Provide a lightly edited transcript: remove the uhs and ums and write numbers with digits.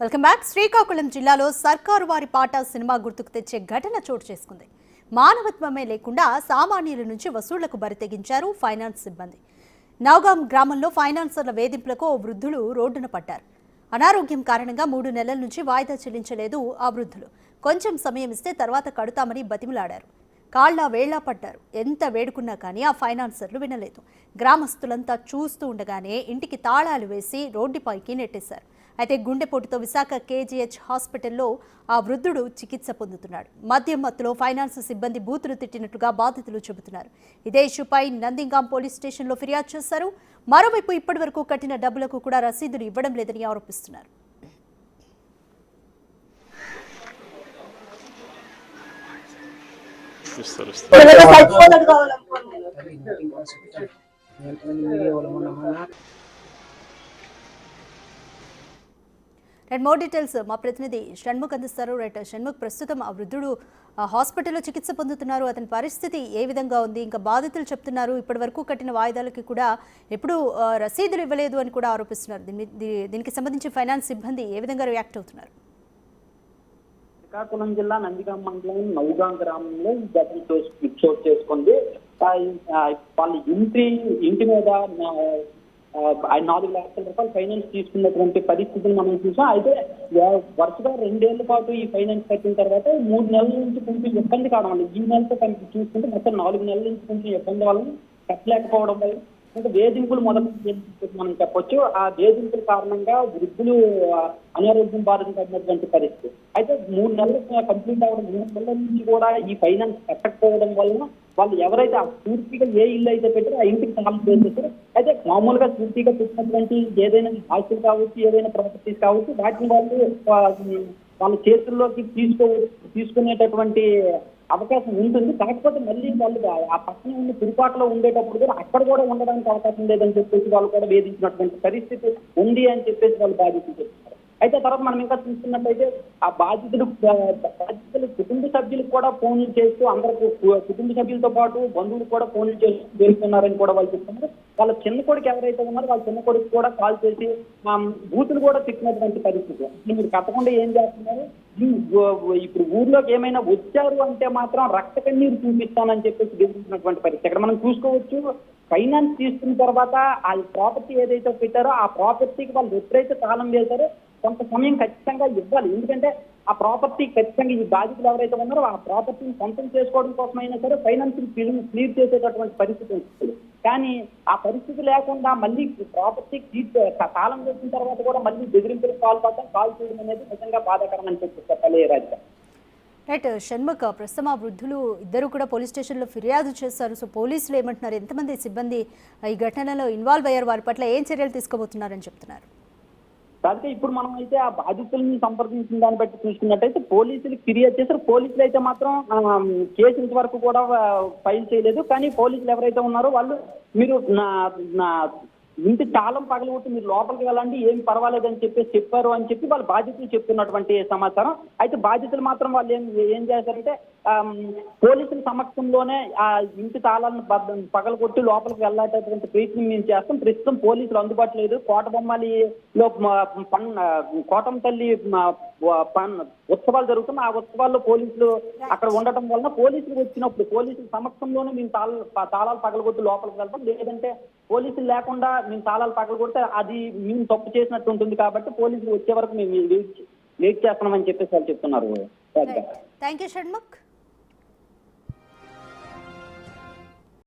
Welcome back. Srikakulam జిల్లాలో సర్కారు వారి పాట సినిమా గుర్తుకు తెచ్చే ఘటన చోటు చేసుకుంది. మానవత్వమే లేకుండా సామాన్యుల నుంచి వసూళ్లకు బరితెగించారు ఫైనాన్స్ సిబ్బంది. నౌగాం గ్రామంలో ఫైనాన్సర్ల వేధింపులకు ఓ వృద్ధులు రోడ్డున పడ్డారు. అనారోగ్యం కారణంగా 3 నెలల నుంచి వాయిదా చెల్లించలేదు ఆ వృద్ధులు. కొంచెం సమయం ఇస్తే తర్వాత కడుతామని బతిమిలాడారు. కాళ్ల వేళ్లా పడ్డారు. ఎంత వేడుకున్నా కానీ ఆ ఫైనాన్సర్లు వినలేదు. గ్రామస్తులంతా చూస్తూ ఉండగానే ఇంటికి తాళాలు వేసి రోడ్డుపైకి నెట్టేశారు. అయితే గుండెపోటుతో విశాఖ కేజీహెచ్ హాస్పిటల్లో ఆ వృద్ధుడు చికిత్స పొందుతున్నాడు. మద్యం మత్తులో ఫైనాన్స్ సిబ్బంది బూతులు తిట్టినట్లుగా బాధితులు చెబుతున్నారు. ఇదే ఇష్యూపై నందిగాం పోలీస్ స్టేషన్లో ఫిర్యాదు చేశారు. మరోవైపు ఇప్పటి వరకు కట్టిన డబ్బులకు కూడా రసీదులు ఇవ్వడం లేదని ఆరోపిస్తున్నారు. మోర్ డీటెయిల్స్ మా ప్రతినిధి షణ్ముఖ్ అందిస్తారు. షణ్ముఖ్, ప్రస్తుతం ఆ వృద్ధుడు హాస్పిటల్లో చికిత్స పొందుతున్నారు. అతని పరిస్థితి ఏ విధంగా ఉంది? ఇంకా బాధితులు చెప్తున్నారు ఇప్పటి వరకు కట్టిన వాయిదాలకి కూడా ఎప్పుడు రసీదులు ఇవ్వలేదు అని కూడా ఆరోపిస్తున్నారు. దీనికి సంబంధించి ఫైనాన్స్ సిబ్బంది ఏ విధంగా రియాక్ట్ అవుతున్నారు? శ్రీకాకుళం జిల్లా నందిగాం మండలం నౌగాం గ్రామంలో ఈ ఘటన చోటు చేసుకుంది. వాళ్ళ ఇంటి మీద 4 లక్షల రూపాయలు ఫైనాన్స్ తీసుకున్నటువంటి పరిస్థితిని మనం చూసాం. అయితే వరుసగా 2 ఏళ్ల పాటు ఈ ఫైనాన్స్ కట్టిన తర్వాత 3 నెలల నుంచి కొంచెం ఇబ్బంది కావడం వల్ల ఈ నెలతో చూసుకుంటే మొత్తం 4 నెలల నుంచి కొంచెం ఇబ్బంది వల్ల కట్టలేకపోవడం వల్ల అంటే వేధింపులు మొదలు మనం చెప్పొచ్చు. ఆ వేధింపుల కారణంగా వృద్ధులు అనారోగ్యం బారిన పడినటువంటి పరిస్థితి. అయితే 3 నెలలు కంప్లీట్ అవ్వడం, 3 నెలల నుంచి కూడా ఈ ఫైనాన్స్ కట్టకపోవడం వలన వాళ్ళు ఎవరైతే పూర్తిగా ఏ ఇల్లు అయితే పెట్టారో ఆ ఇంటికి తాళం వేసేసారు. అయితే మామూలుగా పూర్తిగా పెట్టినటువంటి ఏదైనా ఆస్తులు కావచ్చు, ఏదైనా ప్రాపర్టీస్ కావచ్చు, వాటిని వాళ్ళ చేతుల్లోకి తీసుకునేటటువంటి అవకాశం ఉంటుంది. కాకపోతే మళ్ళీ వాళ్ళు ఆ పక్కన ఉన్న తిరుపాటులో ఉండేటప్పుడు కూడా అక్కడ కూడా ఉండడానికి అవకాశం లేదని చెప్పేసి వాళ్ళు కూడా వేధించినటువంటి పరిస్థితి ఉంది అని చెప్పేసి వాళ్ళు బాధితులు చెప్తున్నారు. అయితే తర్వాత మనం ఇంకా చూసుకున్నట్టయితే ఆ బాధితులు కుటుంబ సభ్యులకు కూడా ఫోన్లు చేస్తూ అందరూ కుటుంబ సభ్యులతో పాటు బంధువులు కూడా ఫోన్లు చేస్తూ చేస్తున్నారని కూడా వాళ్ళు చెప్తున్నారు. వాళ్ళ చిన్న కొడుకు ఎవరైతే ఉన్నారో వాళ్ళ చిన్న కొడుకు కూడా కాల్ చేసి బూతులు కూడా తిట్టినటువంటి పరిస్థితి. మీరు కట్టకుండా ఏం చేస్తున్నారు, ఇప్పుడు ఊర్లోకి ఏమైనా వచ్చారు అంటే మాత్రం రక్త కన్నీరు చూపిస్తానని చెప్పేసి బెదిరించినటువంటి పరిస్థితి. ఇక్కడ మనం చూసుకోవచ్చు. ఫైనాన్స్ తీసుకున్న తర్వాత ఆ ప్రాపర్టీ ఏదైతే పెట్టారో ఆ ప్రాపర్టీకి వాళ్ళు ఎప్పుడైతే తాళం వేశారో కొంత సమయం ఖచ్చితంగా ఇవ్వాలి. ఎందుకంటే ఆ ప్రాపర్టీ ఖచ్చితంగా ఈ బాధితులు ఎవరైతే ఉన్నారో ఆ ప్రాపర్టీని సొంతం చేసుకోవడం కోసమైనా సరే ఫైనాన్స్ క్లియర్ చేసేటటువంటి పరిస్థితి ఉంటుంది. కానీ ఆ పరిస్థితి లేకుండా మళ్ళీ ప్రాపర్టీ తాళం వేసిన తర్వాత కూడా మళ్ళీ బెదిరింపులకు పాల్పడడం, కాల్ చేయడం అనేది నిజంగా బాధాకరం అని చెప్పాలి. రాజా షణ్ముఖ్, ప్రస్తుతం ఆ వృద్ధులు ఇద్దరు కూడా పోలీస్ స్టేషన్లో ఫిర్యాదు చేశారు. సో పోలీసులు ఏమంటున్నారు? ఎంతమంది సిబ్బంది ఈ ఘటనలో ఇన్వాల్వ్ అయ్యారు? వారి పట్ల ఏం చర్యలు తీసుకోబోతున్నారని చెప్తున్నారు? అయితే ఇప్పుడు మనం అయితే ఆ బాధితుల్ని సంప్రదించిన దాన్ని బట్టి చూసుకున్నట్టయితే పోలీసులకు ఫిర్యాదు చేశారు. పోలీసులు అయితే మాత్రం కేసు ఇంతవరకు కూడా ఫైల్ చేయలేదు. కానీ పోలీసులు ఎవరైతే ఉన్నారో వాళ్ళు మీరు నా ఇంటి తాళం పగలగొట్టి మీరు లోపలికి వెళ్ళండి, ఏం పర్వాలేదని చెప్పారు అని చెప్పి వాళ్ళు బాధితులు చెప్తున్నటువంటి సమాచారం. అయితే బాధితులు మాత్రం వాళ్ళు ఏం చేశారంటే పోలీసుల సమక్షంలోనే ఆ ఇంటి తాళాలను పగలగొట్టి లోపలికి వెళ్ళేటటువంటి ప్రయత్నం మేము చేస్తాం. ప్రస్తుతం పోలీసులు అందుబాటులో లేదు. కోటబొమ్మాలిలో కోటం తల్లి ఉత్సవాలు జరుగుతున్నాయి. ఆ ఉత్సవాల్లో పోలీసులు అక్కడ ఉండటం వలన పోలీసులు వచ్చినప్పుడు పోలీసుల సమక్షంలోనే మేము తాళాలు పగలగొట్టి లోపలికి వెళ్తాం. లేదంటే పోలీసులు లేకుండా మేము తాళాలు పగలగొడితే అది మేము తప్పు చేసినట్టు ఉంటుంది. కాబట్టి పోలీసులు వచ్చే వరకు మేము వెయిట్ చేస్తున్నామని చెప్పేసి వాళ్ళు చెప్తున్నారు. Thank you Shanmukh.